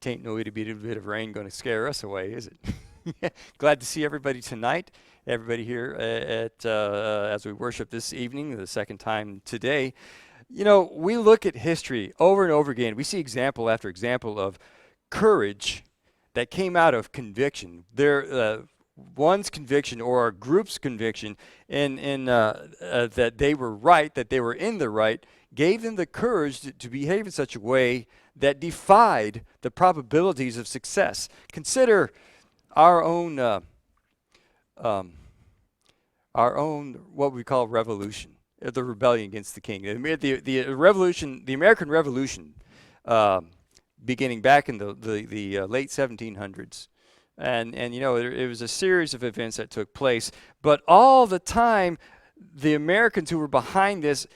Tain't no itty bitty bit of rain going to scare us away, is it? Glad to see everybody tonight. Everybody here at as we worship this evening, the second time today. You know, we look at history over and over again. We see example after example of courage that came out of conviction. One's conviction or a group's conviction in that they were right, that they were in the right, gave them the courage to behave in such a way that defied the probabilities of success. Consider our own what we call revolution, the rebellion against the king. The revolution, the American Revolution, beginning back in the late 1700s. And you know, it was a series of events that took place. But all the time, the Americans who were behind this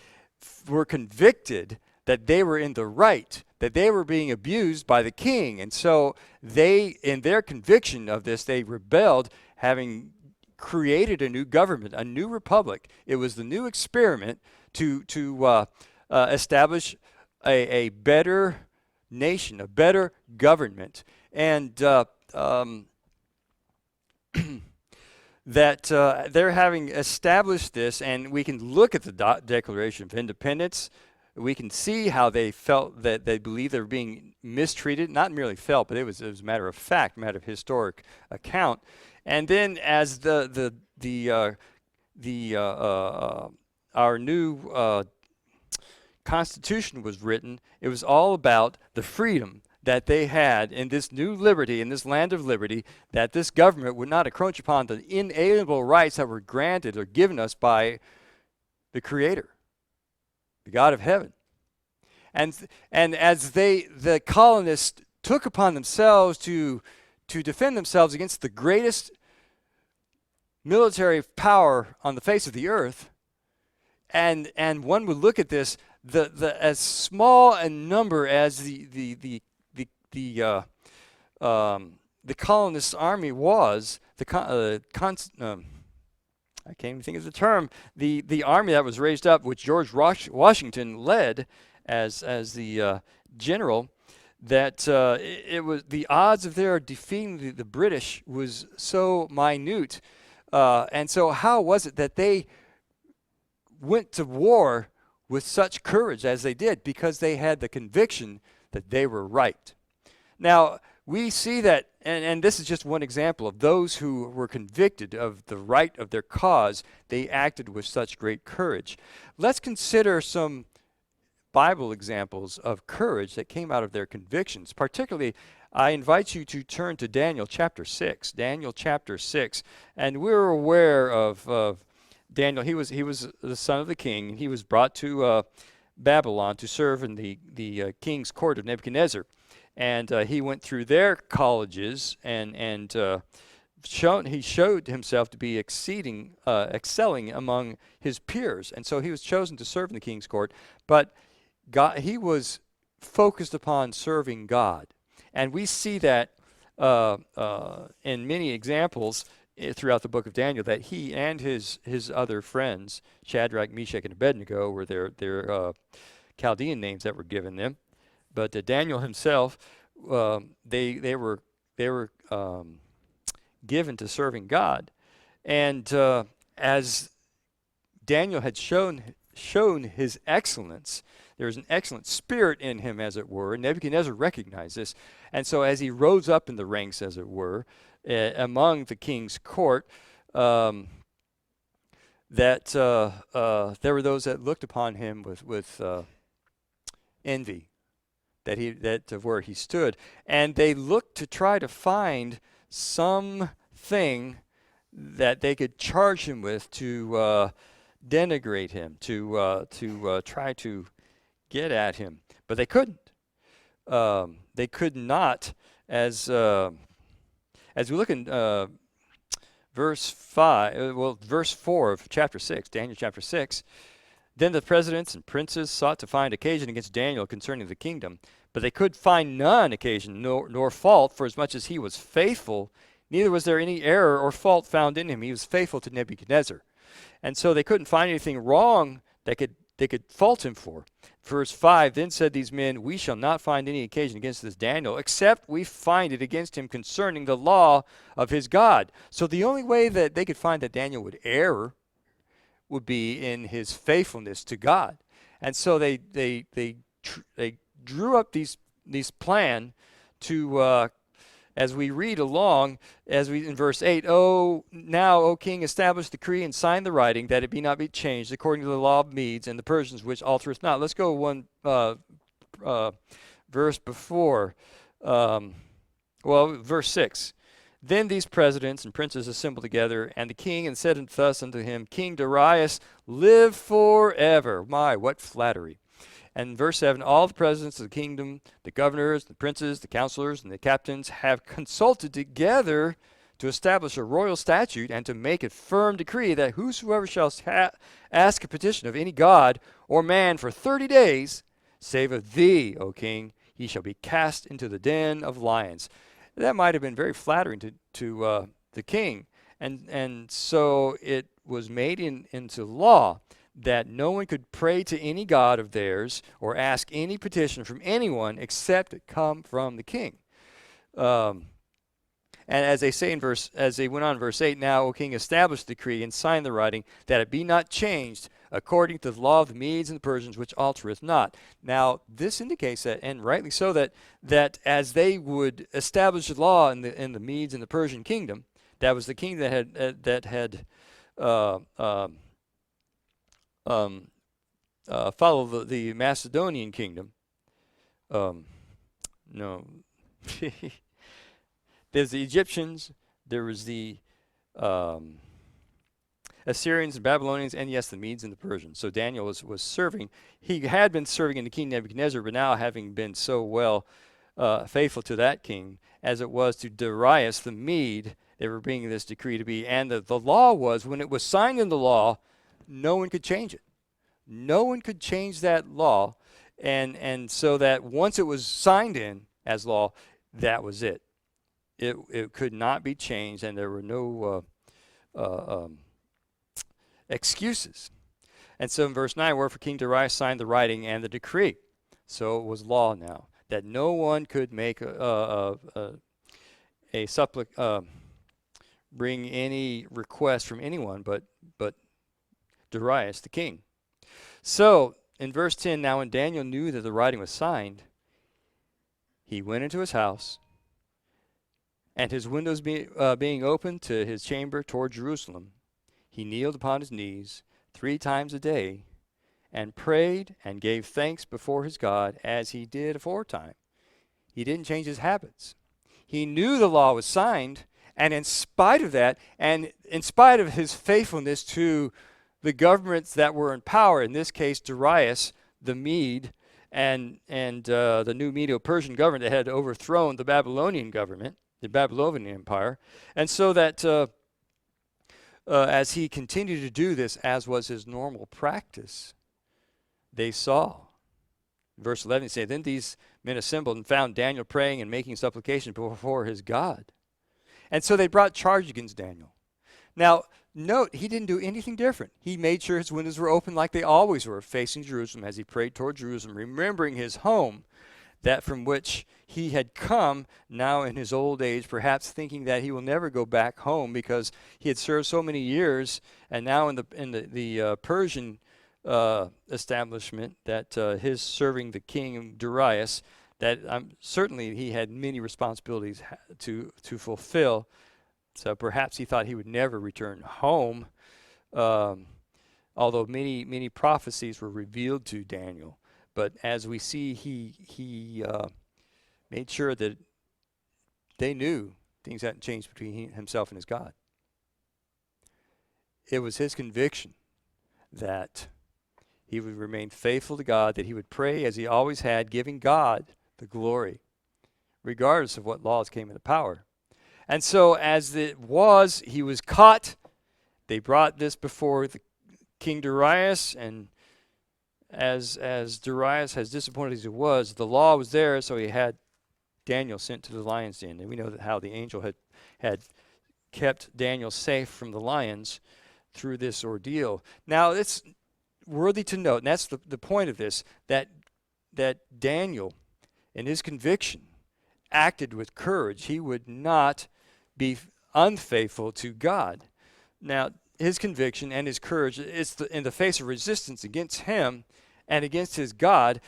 were convicted that they were in the right, that they were being abused by the king. And so they, in their conviction of this, they rebelled, having created a new government, a new republic. It was the new experiment to establish a better nation, a better government. And that they're having established this, and we can look at the Declaration of Independence. We can see how they felt that they believed they were being mistreated. Not merely felt, but it was a matter of fact, matter of historic account. And then as our new Constitution was written, it was all about the freedom that they had in this new liberty, in this land of liberty, that this government would not encroach upon the inalienable rights that were granted or given us by the Creator, the God of heaven. And as the colonists took upon themselves to defend themselves against the greatest military power on the face of the earth, and one would look at this, as small a number as the colonists' army was, I can't even think of the term, the army that was raised up, which George Washington led as the general, that it was the odds of their defeating the British was so minute. And so how was it that they went to war with such courage as they did? Because they had the conviction that they were right. Now, we see that, and this is just one example of those who were convicted of the right of their cause. They acted with such great courage. Let's consider some Bible examples of courage that came out of their convictions. Particularly, I invite you to turn to Daniel chapter 6. Daniel chapter 6. And we're aware of Daniel. He was the son of the king, and he was brought to Babylon to serve in the king's court of Nebuchadnezzar. And he went through their colleges and he showed himself to be excelling among his peers. And so he was chosen to serve in the king's court. But he was focused upon serving God. And we see that in many examples throughout the book of Daniel, that he and his other friends, Shadrach, Meshach, and Abednego, were their Chaldean names that were given them. But Daniel himself, they were given to serving God, and as Daniel had shown his excellence, there was an excellent spirit in him, as it were. Nebuchadnezzar recognized this, and so as he rose up in the ranks, as it were, among the king's court, that there were those that looked upon him with envy. That of where he stood, and they looked to try to find something that they could charge him with to denigrate him, to try to get at him, but they couldn't. They could not, as we look in verse 4 of chapter 6, Daniel chapter 6. Then the presidents and princes sought to find occasion against Daniel concerning the kingdom, but they could find none occasion nor fault, for as much as he was faithful, neither was there any error or fault found in him. He was faithful to Nebuchadnezzar. And so they couldn't find anything wrong that could fault him for. Verse 5, then said these men, we shall not find any occasion against this Daniel, except we find it against him concerning the law of his God. So the only way that they could find that Daniel would err would be in his faithfulness to God. And so they drew up these plan to as we read along, in verse 8, now, O king, establish the decree and sign the writing, that it be not be changed, according to the law of Medes and the Persians, which altereth not. Let's go one verse before. Verse 6. Then these presidents and princes assembled together, and the king and said thus unto him, King Darius, live forever. My, what flattery. And verse 7, all the presidents of the kingdom, the governors, the princes, the counselors, and the captains have consulted together to establish a royal statute and to make a firm decree that whosoever shall ask a petition of any god or man for 30 days, save of thee, O king, he shall be cast into the den of lions. That might have been very flattering to the king. And so it was made into law that no one could pray to any god of theirs or ask any petition from anyone except it come from the king. And as they say as they went on in verse 8, now, O king, establish the decree and sign the writing, that it be not changed according to the law of the Medes and the Persians, which altereth not. Now, this indicates that, and rightly so, that as they would establish the law in the Medes and the Persian kingdom, that was the kingdom that had follow the Macedonian kingdom. No. There's the Egyptians, there was the Assyrians and Babylonians, and yes, the Medes and the Persians. So Daniel was serving. He had been serving in the king Nebuchadnezzar, but now having been so well faithful to that king as it was to Darius the Mede, they were bringing this decree to be. And the law was, when it was signed into law, no one could change it. No one could change that law, and so that once it was signed in as law, that was it. It could not be changed, and there were no excuses. And so in verse 9, wherefore King Darius signed the writing and the decree. So it was law now, that no one could make bring any request from anyone but Darius the king. So in verse 10, now when Daniel knew that the writing was signed, he went into his house, and his windows being opened to his chamber toward Jerusalem, he kneeled upon his knees 3 times a day, and prayed and gave thanks before his God as he did aforetime. He didn't change his habits. He knew the law was signed, and in spite of that, and in spite of his faithfulness to the governments that were in power, in this case Darius the Mede and the new Medo-Persian government that had overthrown the Babylonian government, the Babylonian Empire, and so that as he continued to do this, as was his normal practice, they saw. Verse 11 says, then these men assembled and found Daniel praying and making supplication before his God. And so they brought charge against Daniel. Now, note, he didn't do anything different. He made sure his windows were open like they always were, facing Jerusalem as he prayed toward Jerusalem, remembering his home, that from which he had come now in his old age, perhaps thinking that he will never go back home because he had served so many years, and now in the Persian establishment, that his serving the king Darius, that certainly he had many responsibilities to fulfill. So perhaps he thought he would never return home, although many prophecies were revealed to Daniel. But as we see, he made sure that they knew things hadn't changed between himself and his God. It was his conviction that he would remain faithful to God, that he would pray as he always had, giving God the glory, regardless of what laws came into power. And so as it was, he was caught. They brought this before the King Darius, and as Darius, as disappointed as he was, the law was there, so he had Daniel sent to the lion's den. And we know that how the angel had kept Daniel safe from the lions through this ordeal. Now, worthy to note, and that's the point of this, that Daniel, in his conviction, acted with courage. He would not be unfaithful to God. Now, his conviction and his courage, in the face of resistance against him and against his God,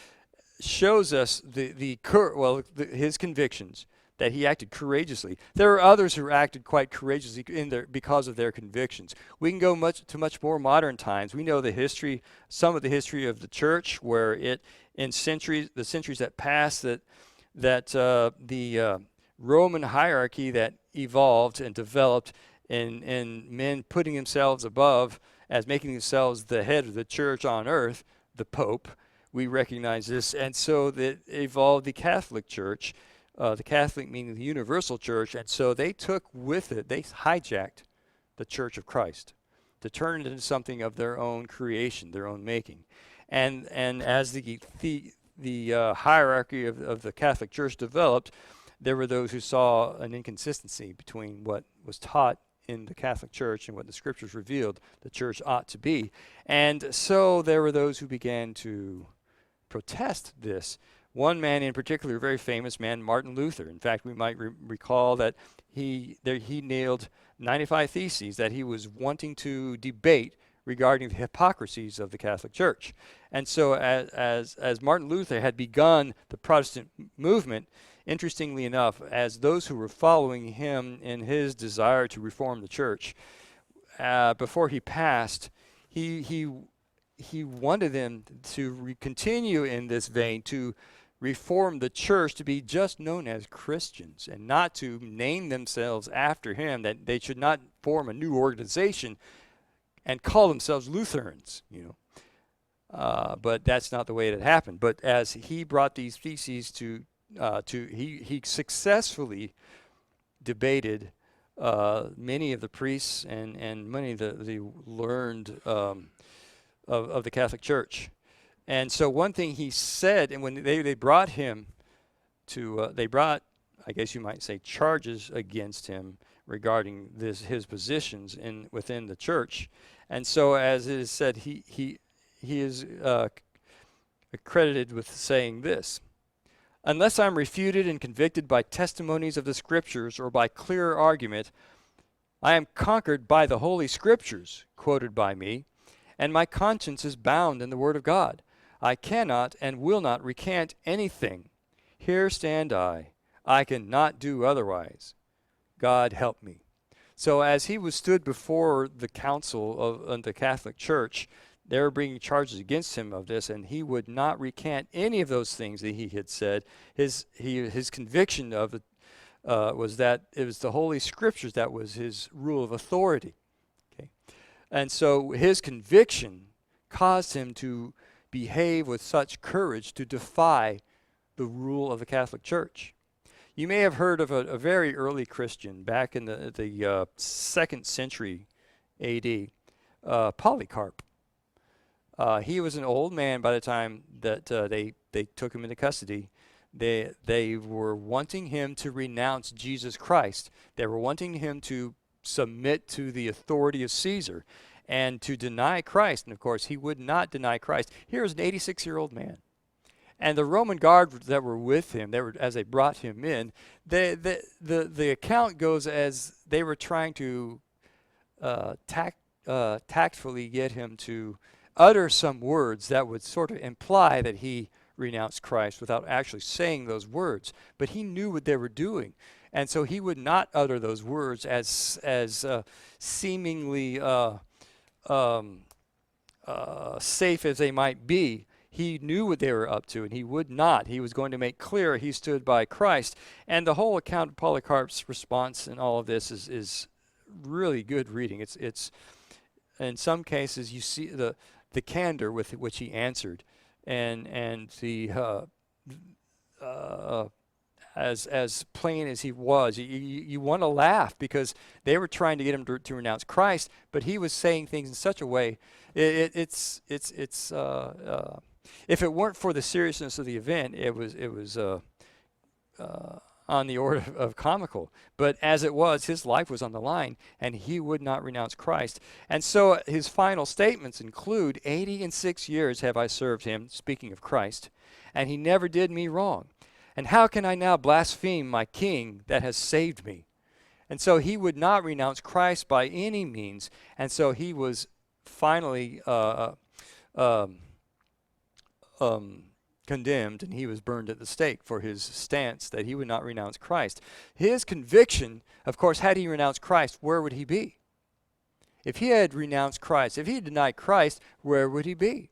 shows us his convictions, that he acted courageously. There are others who acted quite courageously because of their convictions. We can go to much more modern times. We know some of the history of the church, where the centuries that passed, that the Roman hierarchy that evolved and developed, and men putting themselves above, as making themselves the head of the church on earth, the Pope. We recognize this, and so that evolved the Catholic Church, the Catholic meaning the universal church, and so they took with it, they hijacked the Church of Christ to turn it into something of their own creation, their own making. And as the hierarchy of the Catholic Church developed, there were those who saw an inconsistency between what was taught in the Catholic Church and what the Scriptures revealed the Church ought to be. And so there were those who began to protest this. One man in particular, a very famous man, Martin Luther. In fact, we might recall that he nailed 95 theses that he was wanting to debate regarding the hypocrisies of the Catholic Church. And so as Martin Luther had begun the Protestant movement, interestingly enough, as those who were following him in his desire to reform the church, before he passed, he wanted them to continue in this vein, to reform the church to be just known as Christians and not to name themselves after him, that they should not form a new organization and call themselves Lutherans, but that's not the way it happened. But as he brought these theses he successfully debated many of the priests and many of the learned of the Catholic Church. And so one thing he said, and when they brought him to, they brought, I guess you might say, charges against him regarding his positions within the church. And so, as it is said, he is accredited with saying this: "Unless I'm refuted and convicted by testimonies of the Scriptures or by clear argument, I am conquered by the Holy Scriptures, quoted by me, and my conscience is bound in the Word of God. I cannot and will not recant anything. Here stand I. I cannot do otherwise. God help me." So as he was stood before the council of the Catholic Church, they were bringing charges against him of this, and he would not recant any of those things that he had said. His conviction of it was that it was the Holy Scriptures that was his rule of authority. Okay, and so his conviction caused him to behave with such courage to defy the rule of the Catholic Church. You may have heard of a very early Christian back in the 2nd century A.D., Polycarp. He was an old man by the time that they took him into custody. They were wanting him to renounce Jesus Christ. They were wanting him to submit to the authority of Caesar and to deny Christ. And of course, he would not deny Christ. Here's an 86-year-old man. And the Roman guard that were with him, as they brought him in, the account goes as they were trying to tactfully get him to utter some words that would sort of imply that he renounced Christ without actually saying those words. But he knew what they were doing, and so he would not utter those words as seemingly safe as they might be. He knew what they were up to, and he would not. He was going to make clear he stood by Christ. And the whole account of Polycarp's response in all of this is really good reading. It's in some cases you see the candor with which he answered, and the as plain as he was. You want to laugh because they were trying to get him to renounce Christ, but he was saying things in such a way. If it weren't for the seriousness of the event, it was on the order of comical. But as it was, his life was on the line, and he would not renounce Christ. And so his final statements include, 86 years have I served him, speaking of Christ, and he never did me wrong. And how can I now blaspheme my king that has saved me? And so he would not renounce Christ by any means. And so he was finally condemned, and he was burned at the stake for his stance that he would not renounce Christ. His conviction, of course, had he renounced Christ, where would he be? If he had renounced Christ, if he had denied Christ, where would he be?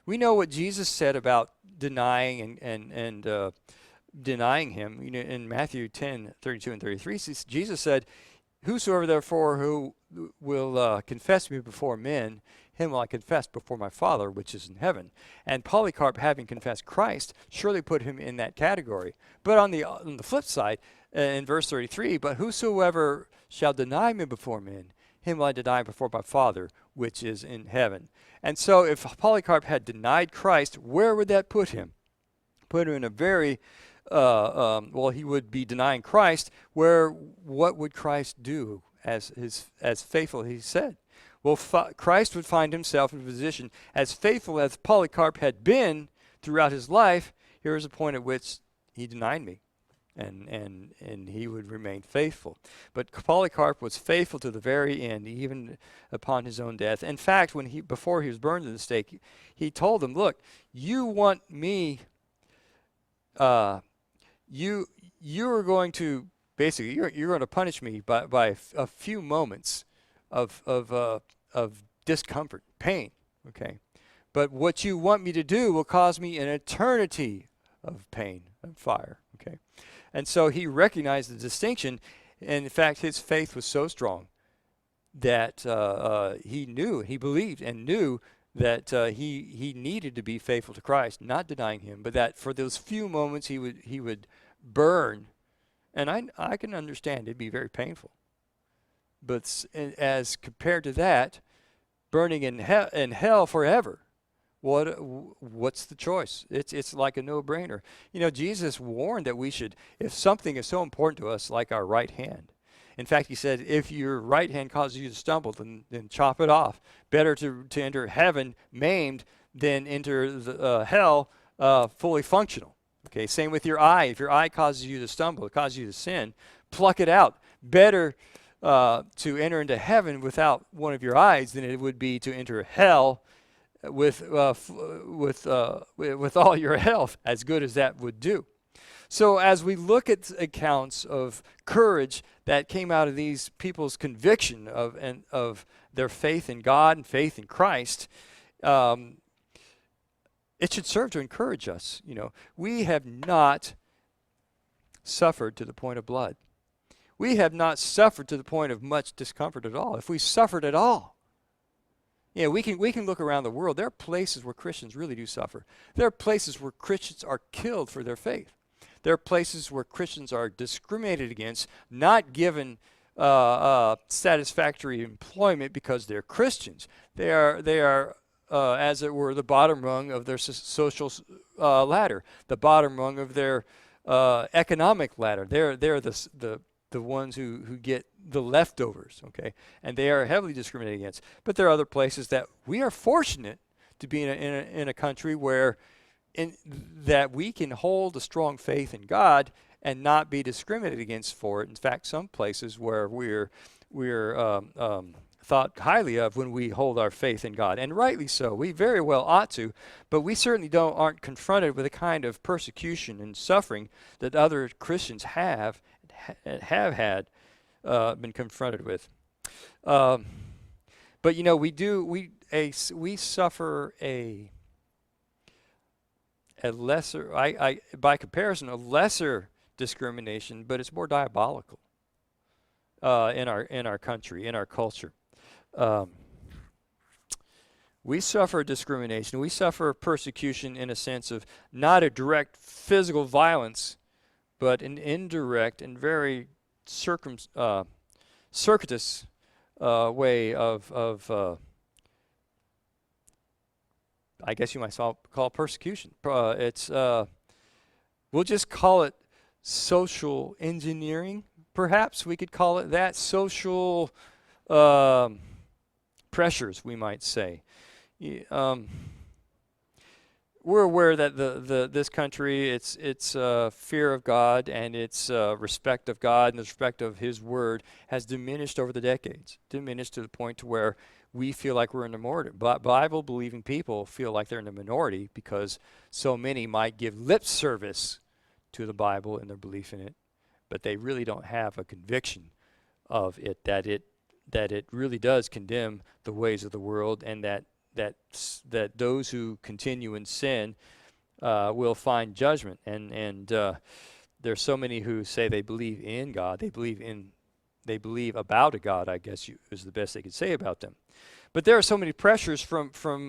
We know what Jesus said about denying and denying him. You know, in Matthew 10:32 and 33, Jesus said, "Whosoever therefore who will confess me before men, him will I confess before my Father which is in heaven." And Polycarp, having confessed Christ, surely put him in that category. But on the flip side, in verse 33, "But whosoever shall deny me before men, him will I deny before my Father which is in heaven." And so if Polycarp had denied Christ, where would that put him? Put him in a very, he would be denying Christ, where what would Christ do as faithful he said? Well, Christ would find himself in a position as faithful as Polycarp had been throughout his life. Here is a point at which he denied me, and he would remain faithful. But Polycarp was faithful to the very end, even upon his own death. In fact, before he was burned at the stake, he told them, "Look, you want me. You are going to basically you're going to punish me by a few moments of discomfort, pain, okay? But what you want me to do will cause me an eternity of pain and fire, okay?" And so he recognized the distinction, and in fact, his faith was so strong that he believed and knew that he needed to be faithful to Christ, not denying him, but that for those few moments he would burn, and I can understand it'd be very painful. But as compared to that, burning in hell forever, what's the choice? It's like a no-brainer. You know, Jesus warned that we should, if something is so important to us, like our right hand. In fact, he said, if your right hand causes you to stumble, then chop it off. Better to enter heaven maimed than enter the hell fully functional. Okay, same with your eye. If your eye causes you to stumble, it causes you to sin, pluck it out. Better to enter into heaven without one of your eyes than it would be to enter hell with all your health, as good as that would do. So as we look at accounts of courage that came out of these people's conviction of their faith in God and faith in Christ, it should serve to encourage us. You know, we have not suffered to the point of blood. We have not suffered to the point of much discomfort at all. If we suffered at all, yeah, we can look around the world. There are places where Christians really do suffer. There are places where Christians are killed for their faith. There are places where Christians are discriminated against, not given satisfactory employment because they're Christians. They are as it were, the bottom rung of their social ladder, the bottom rung of their economic ladder. They're the ones who get the leftovers, okay? And they are heavily discriminated against. But there are other places that we are fortunate to be in a country where that we can hold a strong faith in God and not be discriminated against for it. In fact, some places where we're thought highly of when we hold our faith in God, and rightly so. We very well ought to, but we certainly aren't confronted with the kind of persecution and suffering that other Christians have had been confronted with. But you know, we suffer a lesser, by comparison, a lesser discrimination, but it's more diabolical in our country, in our culture. We suffer discrimination. We suffer persecution in a sense of not a direct physical violence, but an indirect and very circuitous way of I guess you might call persecution. We'll just call it social engineering, perhaps we could call it that, social um, pressures, we might say. We're aware that this country, its fear of God and its respect of God and the respect of His Word has diminished over the decades, diminished to the point to where we feel like we're in the minority. Bible-believing people feel like they're in the minority because so many might give lip service to the Bible and their belief in it, but they really don't have a conviction of it, that it really does condemn the ways of the world, and that those who continue in sin will find judgment. And there's so many who say they believe in God. They believe about a God, I guess is the best they could say about them. But there are so many pressures from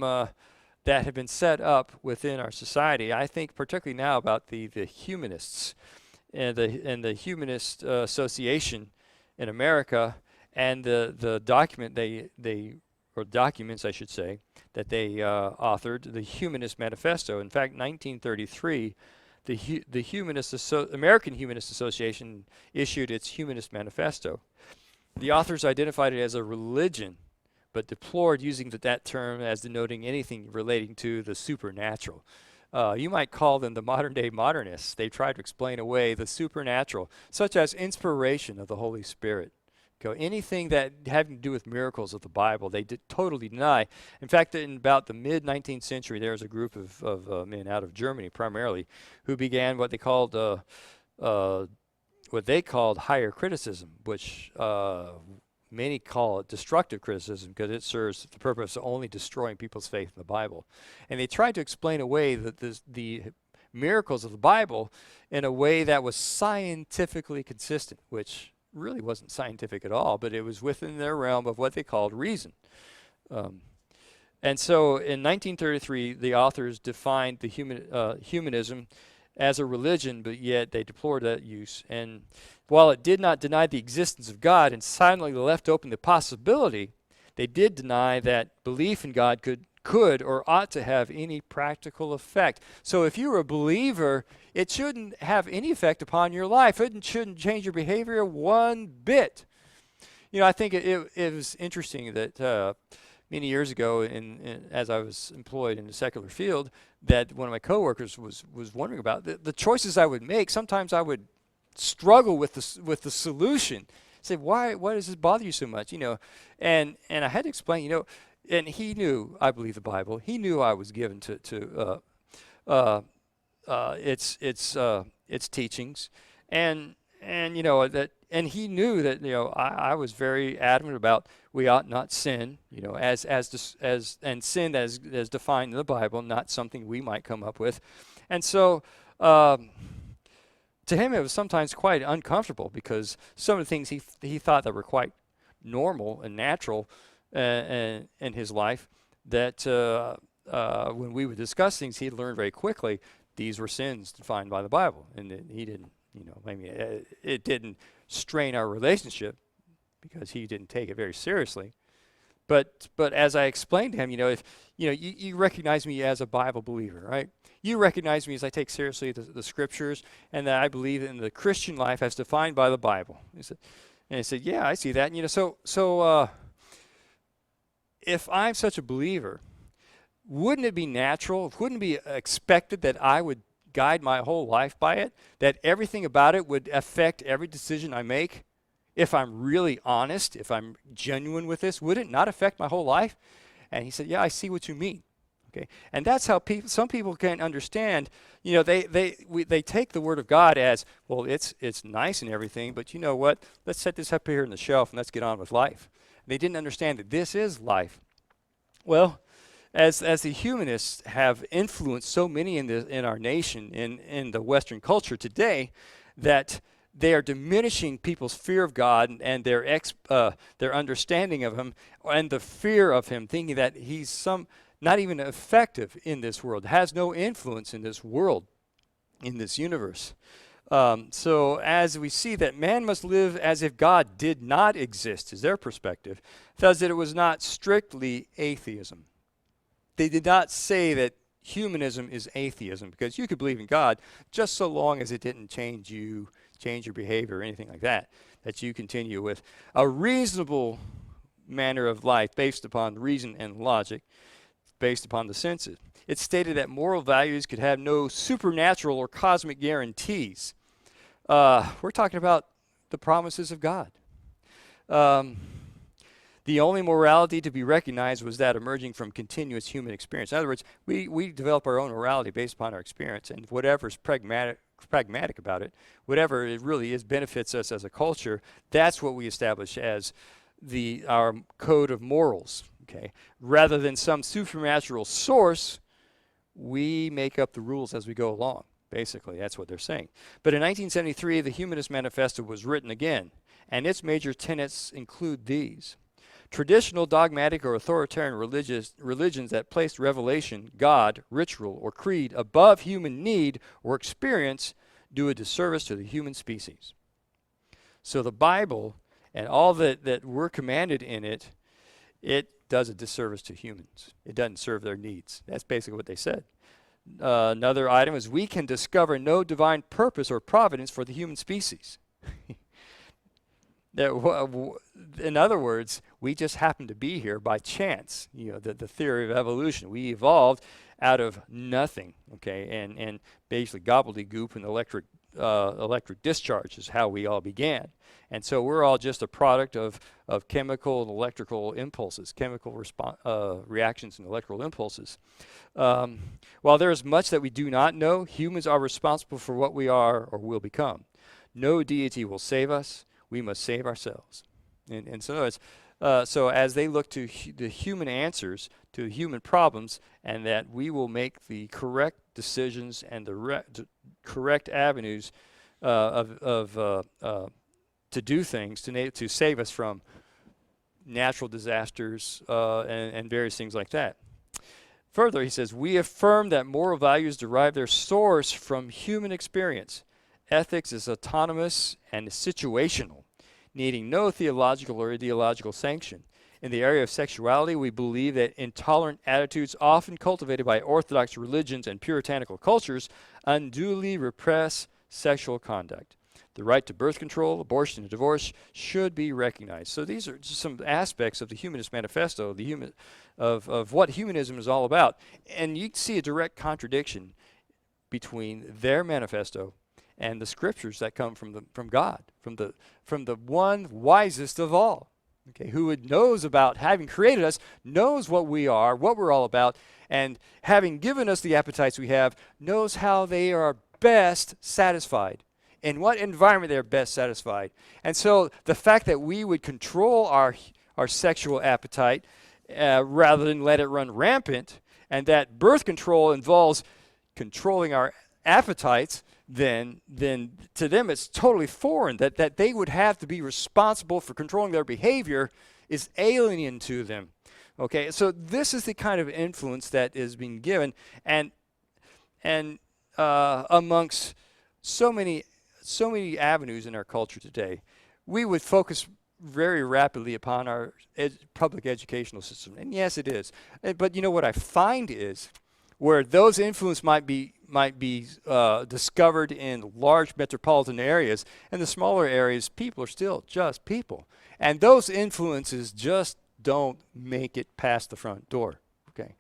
that have been set up within our society. I think particularly now about the humanists and the Humanist Association in America, and the document or documents, I should say, that they authored, the Humanist Manifesto. In fact, 1933, the American Humanist Association issued its Humanist Manifesto. The authors identified it as a religion, but deplored using that term as denoting anything relating to the supernatural. You might call them the modern-day modernists. They tried to explain away the supernatural, such as inspiration of the Holy Spirit. Anything that having to do with miracles of the Bible, they totally deny. In fact, in about the mid-19th century, there was a group of men out of Germany primarily who began what they called higher criticism, which many call it destructive criticism because it serves the purpose of only destroying people's faith in the Bible. And they tried to explain away the miracles of the Bible in a way that was scientifically consistent, which really wasn't scientific at all, but it was within their realm of what they called reason. And so in 1933, the authors defined the humanism as a religion, but yet they deplored that use. And while it did not deny the existence of God and silently left open the possibility, they did deny that belief in God could or ought to have any practical effect. So if you're a believer, it shouldn't have any effect upon your life. It shouldn't change your behavior one bit. I think it was interesting that many years ago, as I was employed in the secular field, that one of my coworkers was wondering about the choices I would make. Sometimes I would struggle with the solution. Say, why does this bother you so much? And I had to explain, and he knew I believe the Bible. He knew I was given to its teachings, and he knew that I was very adamant about we ought not sin, and sin as defined in the Bible, not something we might come up with, and so. To him, it was sometimes quite uncomfortable because some of the things he thought that were quite normal and natural in his life, that when we would discuss things, he'd learn very quickly these were sins defined by the Bible, and he didn't, it didn't strain our relationship because he didn't take it very seriously. But as I explained to him, if you recognize me as a Bible believer, right? You recognize me as I take seriously the Scriptures, and that I believe in the Christian life as defined by the Bible. He said, yeah, I see that. And, so if I'm such a believer, wouldn't it be natural, wouldn't it be expected that I would guide my whole life by it, that everything about it would affect every decision I make? If I'm really honest, if I'm genuine with this, would it not affect my whole life? And he said, yeah, I see what you mean. Okay, and that's how some people can't understand. They take the Word of God as, well, it's nice and everything, but you know what? Let's set this up here on the shelf and let's get on with life. They didn't understand that this is life. Well, as the humanists have influenced so many in our nation, in the Western culture today, that they are diminishing people's fear of God and their understanding of Him and the fear of Him, thinking that He's not even effective in this world, has no influence in this world, in this universe. So as we see that man must live as if God did not exist, is their perspective, thus that it was not strictly atheism. They did not say that humanism is atheism, because you could believe in God just so long as it didn't change your behavior or anything like that, that you continue with a reasonable manner of life based upon reason and logic, based upon the senses. It stated that moral values could have no supernatural or cosmic guarantees. We're talking about the promises of God. The only morality to be recognized was that emerging from continuous human experience. In other words, we develop our own morality based upon our experience, and whatever's pragmatic about it, whatever it really is benefits us as a culture, that's what we establish as our code of morals. Okay, rather than some supernatural source, we make up the rules as we go along. Basically, that's what they're saying. But in 1973, the Humanist Manifesto was written again, and its major tenets include these. Traditional, dogmatic, or authoritarian religions that placed revelation, God, ritual, or creed above human need or experience do a disservice to the human species. So the Bible and all that we're commanded in it, it does a disservice to humans. It doesn't serve their needs. That's basically what they said. Another item is we can discover no divine purpose or providence for the human species. In other words, we just happen to be here by chance. The theory of evolution. We evolved out of nothing, okay, and basically gobbledygook and electric discharge is how we all began. And so we're all just a product of chemical and electrical impulses, reactions and electrical impulses. While there is much that we do not know, humans are responsible for what we are or will become. No deity will save us. We must save ourselves. And so so as they look to the human answers to human problems, and that we will make the correct decisions and the correct avenues to do things to save us from natural disasters and various things like that. Further, he says, we affirm that moral values derive their source from human experience. Ethics is autonomous and situational, needing no theological or ideological sanction. In the area of sexuality, we believe that intolerant attitudes often cultivated by orthodox religions and puritanical cultures unduly repress sexual conduct. The right to birth control, abortion, and divorce should be recognized. So these are just some aspects of the Humanist Manifesto, of what humanism is all about. And you see a direct contradiction between their manifesto and the scriptures that come from God, from the one wisest of all, okay, who knows about having created us, knows what we are, what we're all about, and having given us the appetites we have, knows how they are best satisfied, in what environment they're best satisfied. And so the fact that we would control our sexual appetite rather than let it run rampant, and that birth control involves controlling our appetites, then to them it's totally foreign. That they would have to be responsible for controlling their behavior is alien to them. Okay, so this is the kind of influence that is being given, and amongst so many avenues in our culture today, we would focus very rapidly upon our public educational system. And yes, it is. But you know what I find is where those influences might be discovered in large metropolitan areas, and the smaller areas, people are still just people. And those influences just don't make it past the front door, okay,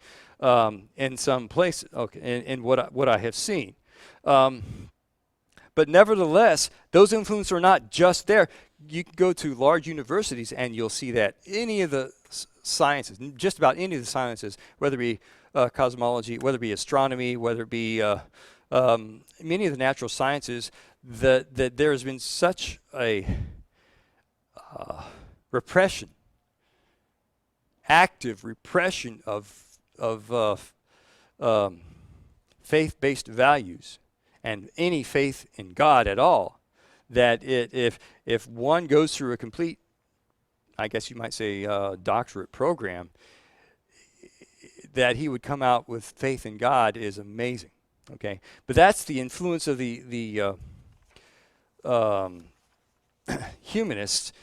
in some places, okay, in what I have seen. But nevertheless, those influences are not just there. You can go to large universities and you'll see that any of the sciences, just about any of the sciences, whether it be cosmology, whether it be astronomy, whether it be many of the natural sciences, that there has been such a repression, active repression of faith-based values and any faith in God at all, that if one goes through a complete, I guess you might say, doctorate program, that he would come out with faith in God is amazing. Okay, but that's the influence of the humanists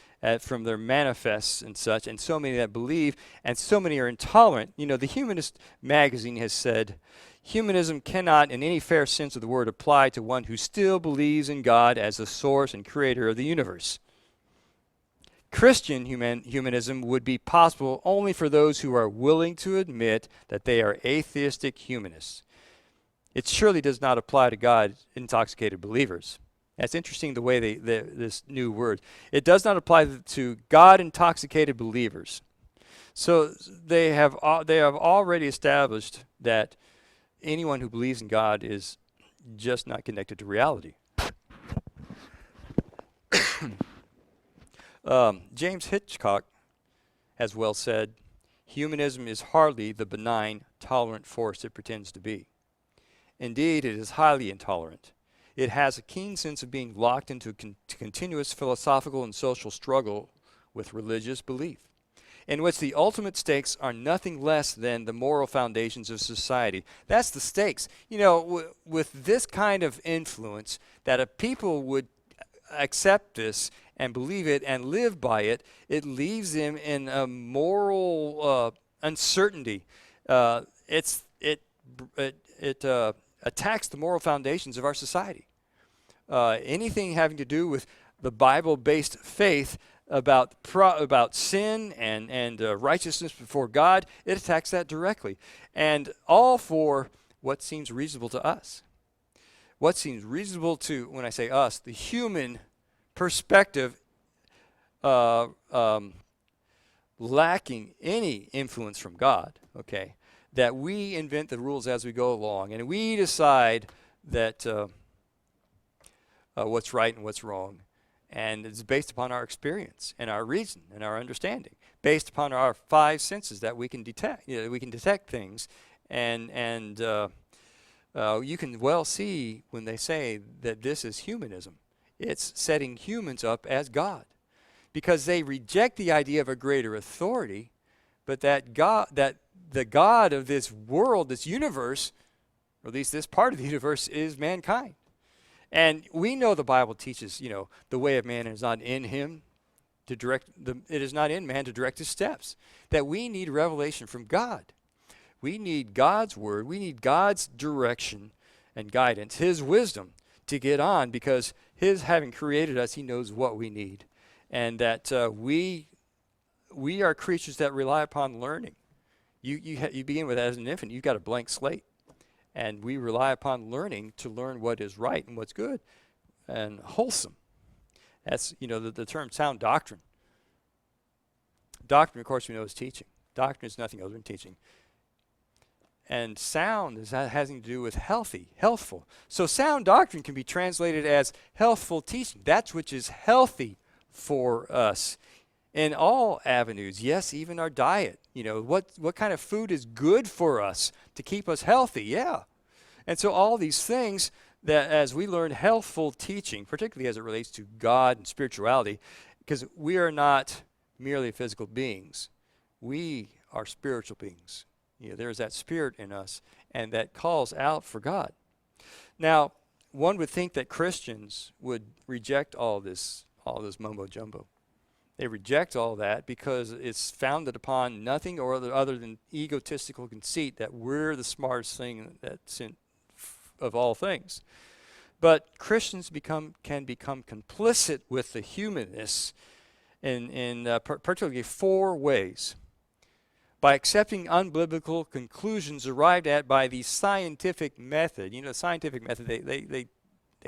from their manifests and such, and so many that believe, and so many are intolerant. You know, the Humanist magazine has said, Humanism cannot, in any fair sense of the word, apply to one who still believes in God as the source and creator of the universe. Christian humanism would be possible only for those who are willing to admit that they are atheistic humanists. It surely does not apply to God-intoxicated believers. That's interesting, the way this new word. It does not apply to God-intoxicated believers. So they have already established that anyone who believes in God is just not connected to reality. James Hitchcock has well said, humanism is hardly the benign, tolerant force it pretends to be. Indeed, it is highly intolerant. It has a keen sense of being locked into a continuous philosophical and social struggle with religious belief, in which the ultimate stakes are nothing less than the moral foundations of society. That's the stakes. You know, with this kind of influence, that if people would accept this and believe it and live by it, it leaves them in a moral uncertainty. It attacks the moral foundations of our society. Anything having to do with the Bible-based faith about sin and righteousness before God, it attacks that directly. And all for what seems reasonable to us. What seems reasonable to, when I say us, the human perspective, lacking any influence from God, okay? That we invent the rules as we go along, and we decide that what's right and what's wrong. And it's based upon our experience and our reason and our understanding, based upon our five senses that we can detect. You know, we can detect things, and you can well see when they say that this is humanism. It's setting humans up as God, because they reject the idea of a greater authority, but that the God of this world, this universe, or at least this part of the universe, is mankind. And we know the Bible teaches, you know, the way of man is not in him to direct it is not in man to direct his steps. That we need revelation from God. We need God's word. We need God's direction and guidance, his wisdom to get on, because his having created us, he knows what we need. And that we are creatures that rely upon learning. You begin with, as an infant, you've got a blank slate. And we rely upon learning to learn what is right and what's good and wholesome. That's, you know, the term sound doctrine. Doctrine, of course, we know is teaching. Doctrine is nothing other than teaching. And sound has to do with healthy, healthful. So sound doctrine can be translated as healthful teaching. That's which is healthy for us in all avenues. Yes, even our diet. You know, what kind of food is good for us to keep us healthy? Yeah. And so all these things that as we learn healthful teaching, particularly as it relates to God and spirituality, because we are not merely physical beings. We are spiritual beings. You know, there's that spirit in us, and that calls out for God. Now, one would think that Christians would reject all this mumbo jumbo. They reject all that because it's founded upon nothing or other than egotistical conceit that we're the smartest thing that's of all things. But Christians can become complicit with the humanists in particularly four ways. By accepting unbiblical conclusions arrived at by the scientific method. You know, the scientific method they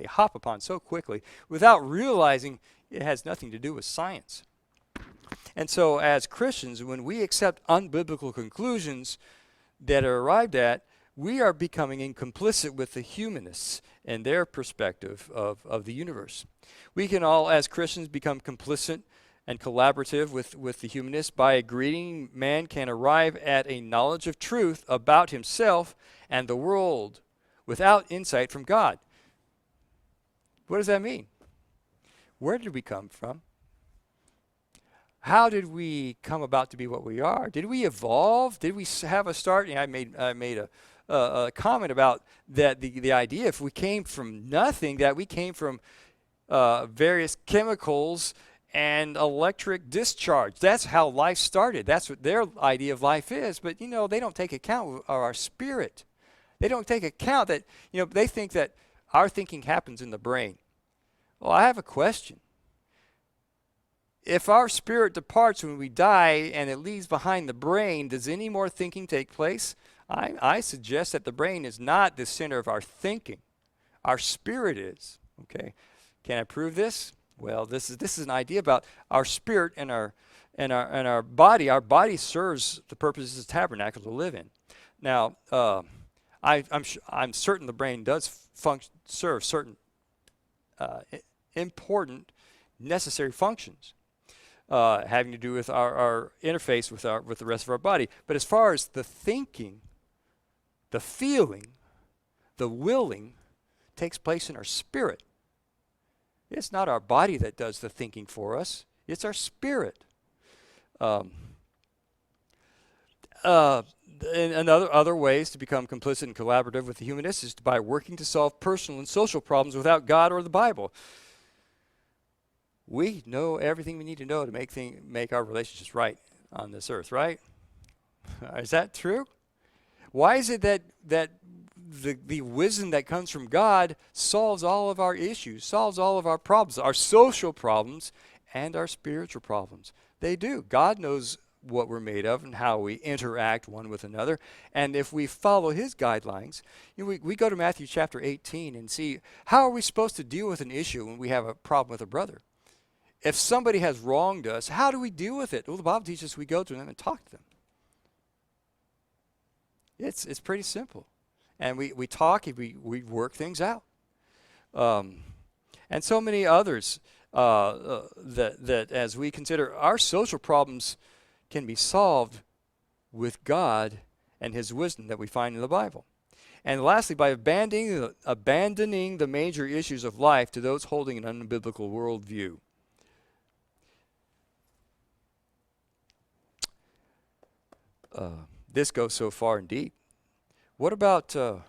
hop upon so quickly without realizing it has nothing to do with science. And so as Christians, when we accept unbiblical conclusions that are arrived at, we are becoming complicit with the humanists and their perspective of the universe. We can all, as Christians, become complicit and collaborative with the humanists by agreeing man can arrive at a knowledge of truth about himself and the world without insight from God. What does that mean? Where did we come from? How did we come about to be what we are? Did we evolve? Did we have a start? I made a comment about that the idea if we came from nothing, that we came from various chemicals and electric discharge. That's how life started. That's what their idea of life is. But, you know, they don't take account of our spirit. They don't take account that, they think that our thinking happens in the brain. Well, I have a question. If our spirit departs when we die and it leaves behind the brain, does any more thinking take place? I suggest that the brain is not the center of our thinking. Our spirit is. Okay, can I prove this? Well, this is an idea about our spirit and our body. Our body serves the purposes of the tabernacle to live in. Now, I'm certain the brain does serve certain important, necessary functions. Having to do with our interface with the rest of our body. But as far as the thinking, the feeling, the willing takes place in our spirit. It's not our body that does the thinking for us. It's our spirit. And other ways to become complicit and collaborative with the humanists is by working to solve personal and social problems without God or the Bible. We know everything we need to know to make our relationships right on this earth, right? Is that true? Why is it that the wisdom that comes from God solves all of our issues, solves all of our problems, our social problems and our spiritual problems? They do. God knows what we're made of and how we interact one with another. And if we follow his guidelines, we go to Matthew chapter 18 and see how are we supposed to deal with an issue when we have a problem with a brother? If somebody has wronged us, how do we deal with it? Well, the Bible teaches us we go to them and talk to them. It's pretty simple. And we talk, we work things out. And so many others that as we consider our social problems can be solved with God and his wisdom that we find in the Bible. And lastly, by abandoning the major issues of life to those holding an unbiblical worldview. This goes so far and deep. What about, I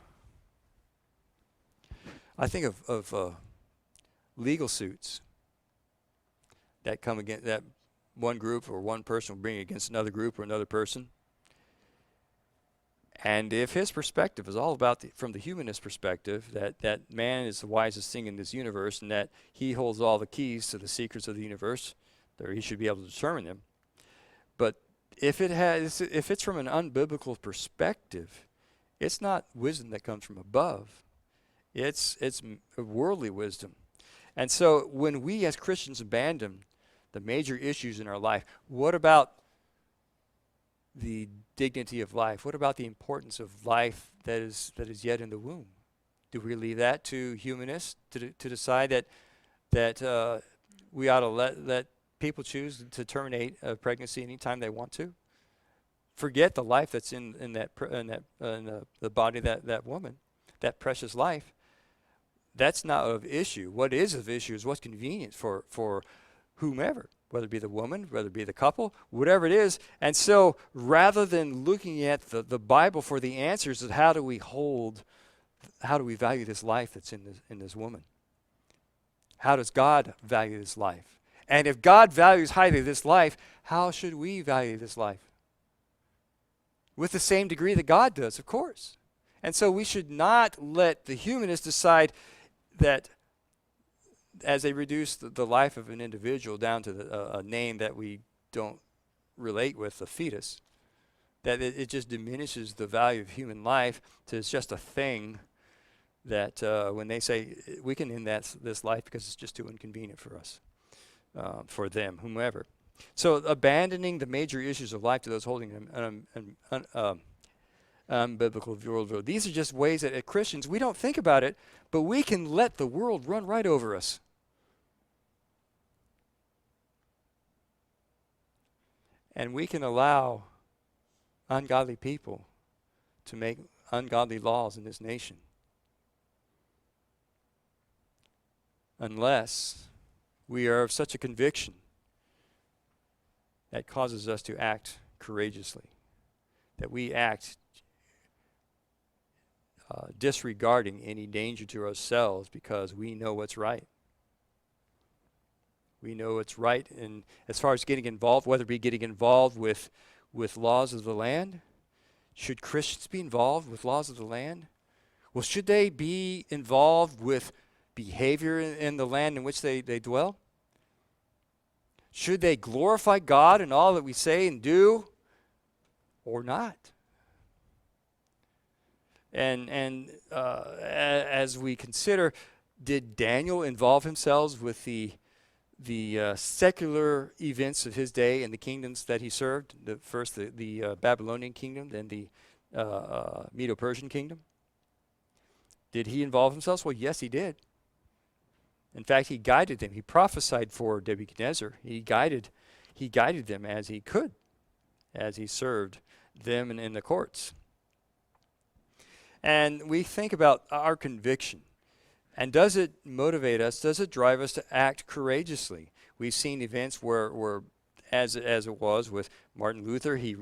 think of legal suits that come against, that one group or one person will bring against another group or another person. And if his perspective is all about, from the humanist perspective, that man is the wisest thing in this universe and that he holds all the keys to the secrets of the universe, or he should be able to determine them. But if it's from an unbiblical perspective, it's not wisdom that comes from above. It's worldly wisdom. And so when we as Christians abandon the major issues in our life, what about the dignity of life? What about the importance of life that is yet in the womb? Do we leave that to humanists to decide that we ought to let people choose to terminate a pregnancy anytime they want to? Forget the life that's in the body of that woman, that precious life. That's not of issue. What is of issue is what's convenient for whomever, whether it be the woman, whether it be the couple, whatever it is. And so rather than looking at the Bible for the answers of how do we value this life that's in this woman? How does God value this life? And if God values highly this life, how should we value this life? With the same degree that God does, of course. And so we should not let the humanists decide that as they reduce the life of an individual down to a name that we don't relate with, a fetus, that it just diminishes the value of human life to it's just a thing that when they say we can end this life because it's just too inconvenient for us, for them, whomever. So abandoning the major issues of life to those holding an unbiblical worldview. These are just ways that as Christians, we don't think about it, but we can let the world run right over us. And we can allow ungodly people to make ungodly laws in this nation. Unless we are of such a conviction that causes us to act courageously, that we act disregarding any danger to ourselves because we know what's right. We know what's right, and as far as getting involved, whether it be getting involved with laws of the land, should Christians be involved with laws of the land? Well, should they be involved with behavior in the land in which they dwell? Should they glorify God in all that we say and do, or not? And as we consider, did Daniel involve himself with the secular events of his day and the kingdoms that he served? The Babylonian kingdom, then the Medo-Persian kingdom. Did he involve himself? Well, yes, he did. In fact, he guided them. He prophesied for Nebuchadnezzar. He guided them as he could, as he served them in the courts. And we think about our conviction. And does it motivate us? Does it drive us to act courageously? We've seen events where as it was with Martin Luther, he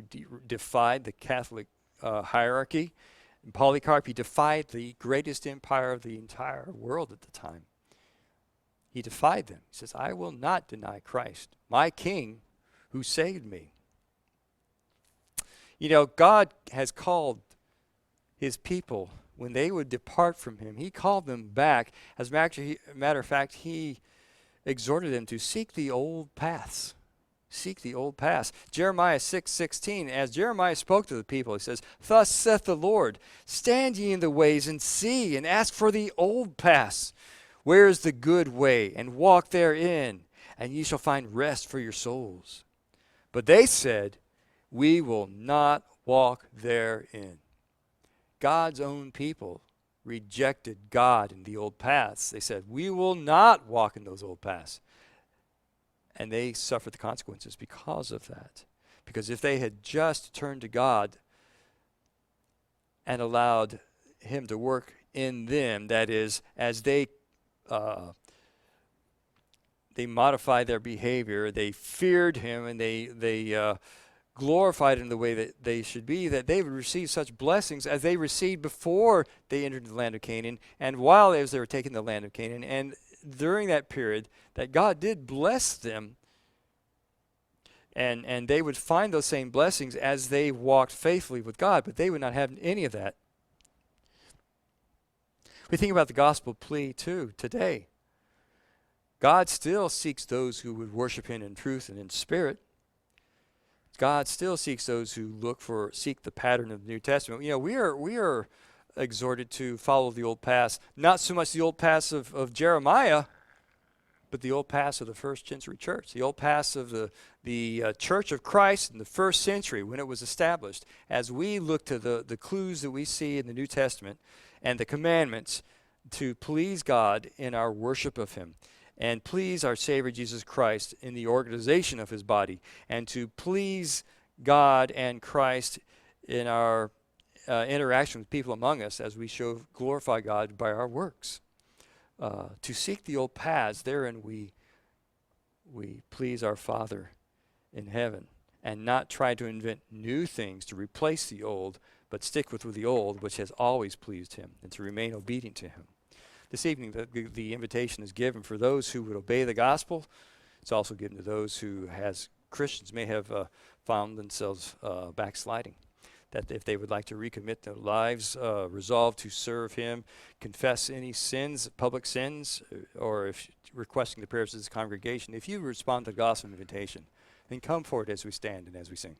defied the Catholic hierarchy. And Polycarp, he defied the greatest empire of the entire world at the time. He defied them. He says, I will not deny Christ, my King who saved me. You know, God has called his people, when they would depart from him, he called them back. As a matter of fact, he exhorted them to seek the old paths. Seek the old paths. Jeremiah 6:16, as Jeremiah spoke to the people, he says, Thus saith the Lord, stand ye in the ways and see, and ask for the old paths. Where is the good way? And walk therein, and ye shall find rest for your souls. But they said, we will not walk therein. God's own people rejected God in the old paths. They said, we will not walk in those old paths. And they suffered the consequences because of that. Because if they had just turned to God and allowed him to work in them, that is, as they modified their behavior, they feared him, and they glorified in the way that they should be, that they would receive such blessings as they received before they entered the land of Canaan, and while as they were taking the land of Canaan, and during that period, that God did bless them, and they would find those same blessings as they walked faithfully with God, but they would not have any of that. We think about the gospel plea too today. God still seeks those who would worship him in truth and in spirit. God still seeks those who seek the pattern of the New Testament. You know, we are exhorted to follow the old paths, not so much the old paths of Jeremiah, but the old paths of the first century church, the old paths of the Church of Christ in the first century when it was established. As we look to the clues that we see in the New Testament and the commandments to please God in our worship of him, and please our Savior Jesus Christ in the organization of his body, and to please God and Christ in our interaction with people among us as we glorify God by our works. To seek the old paths, therein we please our Father in heaven, and not try to invent new things to replace the old, but stick with the old, which has always pleased him, and to remain obedient to him. This evening, the invitation is given for those who would obey the gospel. It's also given to those who, as Christians, may have found themselves backsliding. That if they would like to recommit their lives, resolve to serve him, confess any sins, public sins, or if requesting the prayers of this congregation, if you respond to the gospel invitation, then come forward as we stand and as we sing.